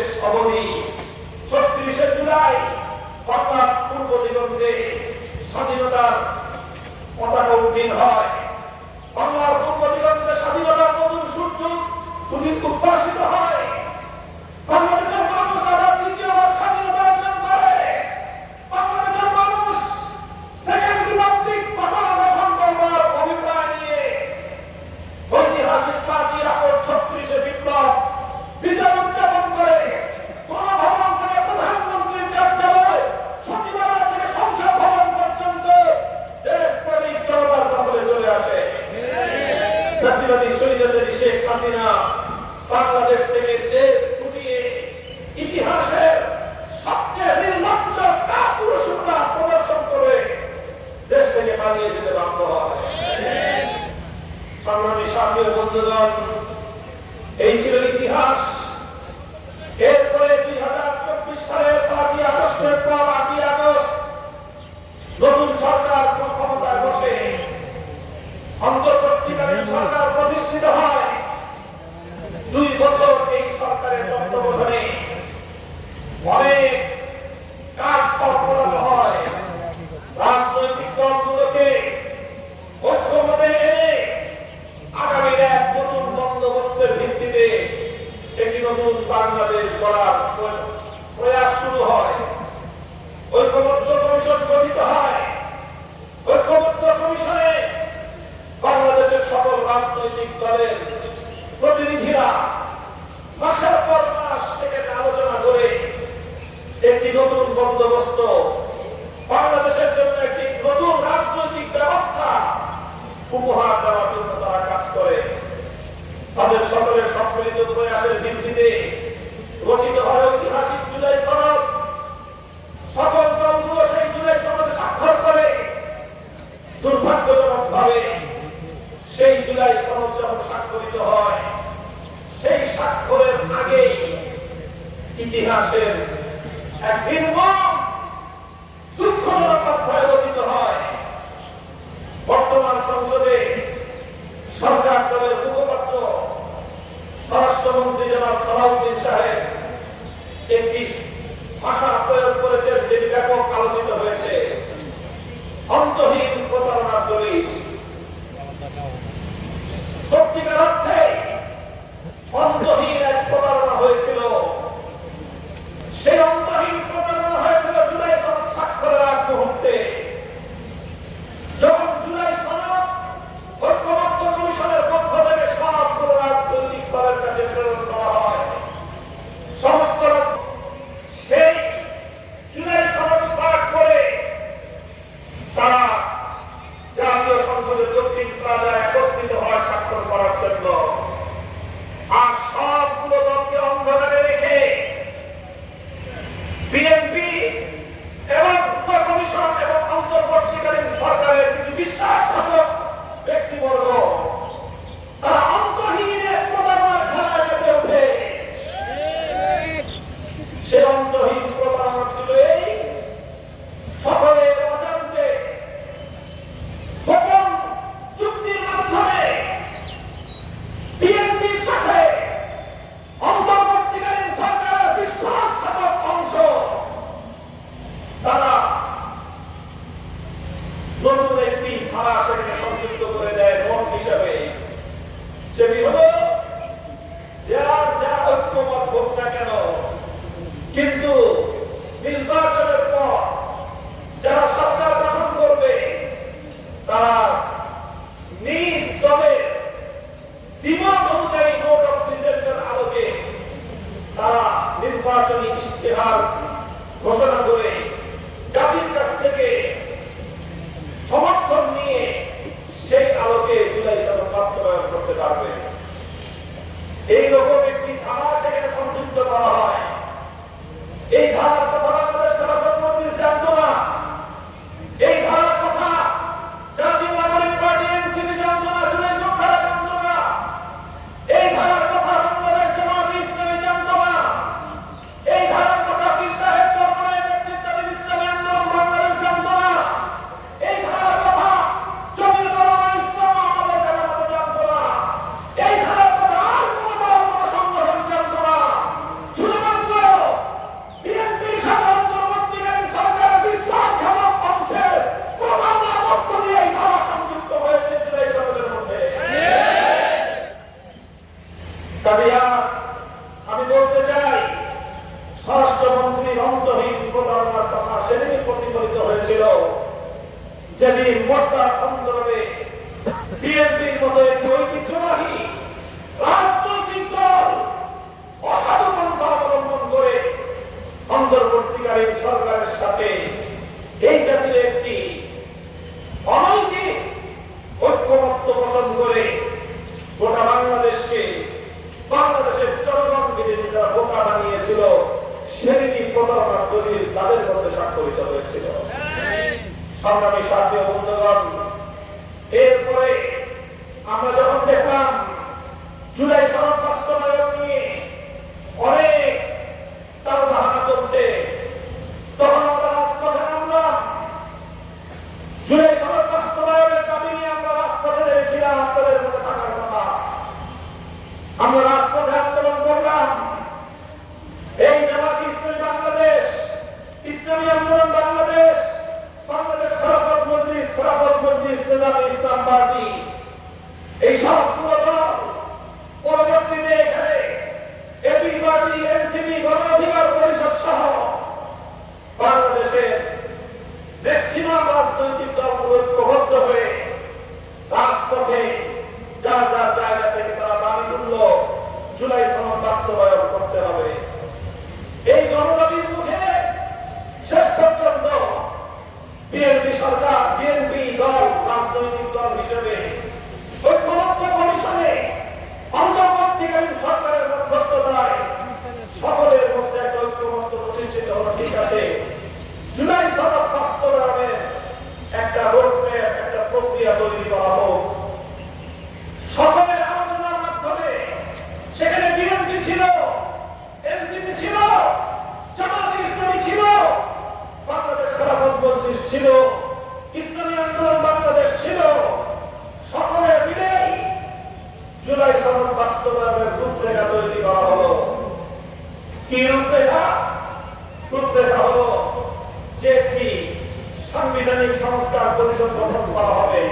শেষ অবধি ৩৬শে জুলাই বাংলার পূর্ব দিগন্তে স্বাধীনতার পতাকা উড্ডীন হয়। বাংলার পূর্ব দিগন্তে স্বাধীনতার নতুন সূর্য উদ্ভাসিত হয়। বাংলাদেশের মানুষ আবার দ্বিতীয়বার স্বাধীনতা অর্জন করে। বাংলাদেশের মানুষ সেকেন্ড রিপাবলিক গঠন করবার অভিপ্রায় নিয়ে ঐতিহাসিক ৫ই আগস্ট ৩৬শে বিপ্লব বিজয় উদযাপন করে। গণভবন থেকে প্রধানমন্ত্রীর কার্যালয়, সচিবালয় থেকে সংসদ ভবন পর্যন্ত দেশপ্রেমিক জনতার দখলে চলে আসে। ফ্যাসিবাদী স্বৈরাচারী শেখ হাসিনা বাংলাদেশ থেকে দেশ গুটিয়ে ইতিহাসের সবচেয়ে নির্লজ্জ কাপুরুষতা প্রদর্শন করে দেশ থেকে পালিয়ে যেতে বাধ্য হয়। সংগ্রামী সাথী ও বন্ধুগণ, এই ছিল ইতিহাস। এরপরে ২০২৪ সালের ৫ই আগস্টের পর ৮ই আগস্ট নতুন সরকার ক্ষমতায় বসে অন্তর্বর্তীকালীন সরকার প্রতিষ্ঠিত হয়। ২ বছর এই সরকারের তত্ত্বাবধানে অনেক কাজ করানো হয়। রাজনৈতিক দলগুলোকে ঐক্যমতে এনে আগামী এক নতুন বন্দোবস্তের ভিত্তিতে একটি নতুন বাংলাদেশ গড়ার প্রয়াস শুরু হয়। ঐক্যমত্য কমিশন গঠিত হয়। ঐক্যমত্য কমিশনে বাংলাদেশের সকল রাজনৈতিক দলের প্রতিনিধিরা মাসের পর মাস সেখানে আলোচনা করে একটি নতুন বন্দোবস্ত, বাংলাদেশের জন্য একটি নতুন রাজনৈতিক ব্যবস্থা উপহার দেওয়ার জন্য তারা কাজ করে। তাদের সকলের সম্মিলিত প্রয়াসের ভিত্তিতে রচিত হয় ঐতিহাসিক জুলাই সনদ। সকল দলগুলো সেই জুলাই সনদে স্বাক্ষর করে। দুর্ভাগ্যজনক ভাবে সেই জুলাই সনদ যখন স্বাক্ষরিত হয়, সেই স্বাক্ষরের আগেই ইতিহাসের এক নির্মম দুঃখজনক অধ্যায় রচিত হয়। বর্তমান সংসদে সরকার দলের মুখপাত্র স্বরাষ্ট্রমন্ত্রী জনাব সালাউদ্দিন সাহেব একটি ভাষা প্রয়োগ করেছেন, যেটি ব্যাপক আলোচিত হয়েছে, অন্তহীন প্রতারণার দলিল। সত্যিকার অর্থে অন্তহীন এক প্রতারণা হয়েছিল। সেই অন্তহীন প্রতারণা হয়েছিল জুলাই সনদ স্বাক্ষরের আগ মুহূর্তে। যখন জুলাই সনদ ঐক্যমত্য কমিশনের পক্ষ থেকে সবগুলো রাজনৈতিক দলের কাছে প্রেরণ করা হয়, সমস্ত সেই জুলাই সনদ পাঠ করে তারা জাতীয় সংসদের দক্ষিণ প্লাজায় একত্রিত হয় স্বাক্ষর করার জন্য। আর সবগুলো দলকে অন্ধকারে রেখে বিএনপি এবং কমিশন এবং অন্তর্বর্তীকালীন সরকারের কিছু বিশ্বাসঘাতক ব্যক্তিবর্গ তারা অন্তহীন এক প্রতারণার খেলায় মেতে ওঠে। সে অন্তহীন প্রতারণা ছিল এই সকলের অজান্তে গোপন চুক্তির মাধ্যমে বিএনপির সাথে অন্তর্বর্তীকালীন সরকারের বিশ্বাসঘাতক অংশ তারা নতুন একটি ধারা সেখানে সংযুক্ত করে দেয় নোট হিসাবে। সেটি হল যার যা ঐক্যমত হোক না কেন, কিন্তু নির্বাচনের পর যারা সরকার গঠন করবে তারা নিজ দলের দ্বিমত অনুযায়ী নোট অফ ডিসেন্টের আলোকে তারা নির্বাচনী ইশতেহার ঘোষণা করে জাতির কাছ থেকে সমর্থন নিয়ে সেই আলোকে জুলাই সনদ বাস্তবায়ন করতে পারবে। এইরকম একটি ধারা সেখানে সংযুক্ত করা হয়। এই ধারার কথা বাংলাদেশ খেলাফত মজলিস জানত না। এই ধারার কথা জাতীয় নাগরিক পার্টি এনসিপি জানত না, জুলাই যোদ্ধারা জানত না। এই ধারার কথা বাংলাদেশ জামাত ইসলামী জানত না। এই ধারার কথা পীর সাহেব চরমনায়ের নেতৃত্বাধীন ইসলামী আন্দোলন বাংলাদেশ জানত না। এই ধারার কথা জমিয়তুল উলামা ইসলাম আমাদের জামাত জানত না। এই ধারার কথা আর কোনো সংগঠন জানত না। শুধুমাত্র হয়েছিল, যেদিন মোটা আন্দোলনে বিএনপির মতো একটি ঐতিহ্যবাহী রাজনৈতিক দল অসাধু পন্থা অবলম্বন করে অন্তর্বর্তীকালীন সরকারের সাথে এই জাতির একটি অনৈতিক ঐক্যমত্য পোষণ করে গোটা বাংলাদেশের জনগণকে যারা বোকা বানিয়েছিল, সেদিনই প্রতারণার দলিল তাদের মধ্যে স্বাক্ষরিত হয়েছিল। সংগ্রামী সাথী ও বন্ধুগণ, এরপরে আমরা যখন দেখলাম জুলাই সনদ বাস্তবায়ন নিয়ে অনেক তালবাহানা চলছে, তখন আমরা রাজপথে নামলাম। জুলাই সনদ বাস্তবায়নের দাবি নিয়ে আমরা রাজপথে নেমেছিলাম। আপনাদের মধ্যে থাকার কথা, আমরা রাজপথে আন্দোলন করলাম। এই জামাত ইসলামী বাংলাদেশ, ইসলামী আন্দোলন বাংলাদেশ, বাংলাদেশ খেলাফত মজলিস, নিজামে ইসলাম পার্টি, এই সবগুলো দল পরবর্তীতে এখানে এবি পার্টি, এনসিপি, গণ অধিকার পরিষদ সহ বাংলাদেশের ম্যাক্সিমাম রাজনৈতিক দলগুলো ঐক্যবদ্ধ হয়ে রাজপথে যার যার জায়গা থেকে তারা দাবি তুলল জুলাই সনদ বাস্তবায়ন করতে হবে। এই জনদাবির মুখে শেষ পর্যন্ত বিএনপি সরকার, বিএনপি দল রাজনৈতিক দল হিসেবে ঐক্যমত্য কমিশনে অন্তর্বর্তীকালীন সরকারের মধ্যস্থতায় সকলের মধ্যে একটা ঐক্যমত্য প্রতিষ্ঠিত হল। ঠিক আছে, জুলাই সনদ বাস্তবায়নের একটা রোডম্যাপ, একটা প্রক্রিয়া তৈরি করা হোক। সকলের আলোচনার মাধ্যমে সেখানে বিএনপি ছিল, এনসিপি ছিল, জামাত ইসলামী ছিল, বাংলাদেশ খেলাফত মজলিস ছিল, ইসলামী আন্দোলন বাংলাদেশ ছিল। সকলে মিলেই জুলাই সনদ বাস্তবায়নের রূপরেখা তৈরি করা হলো। কি রূপরেখা? রূপরেখা হলো যে একটি সাংবিধানিক সংস্কার পরিষদ গঠন করা হবে।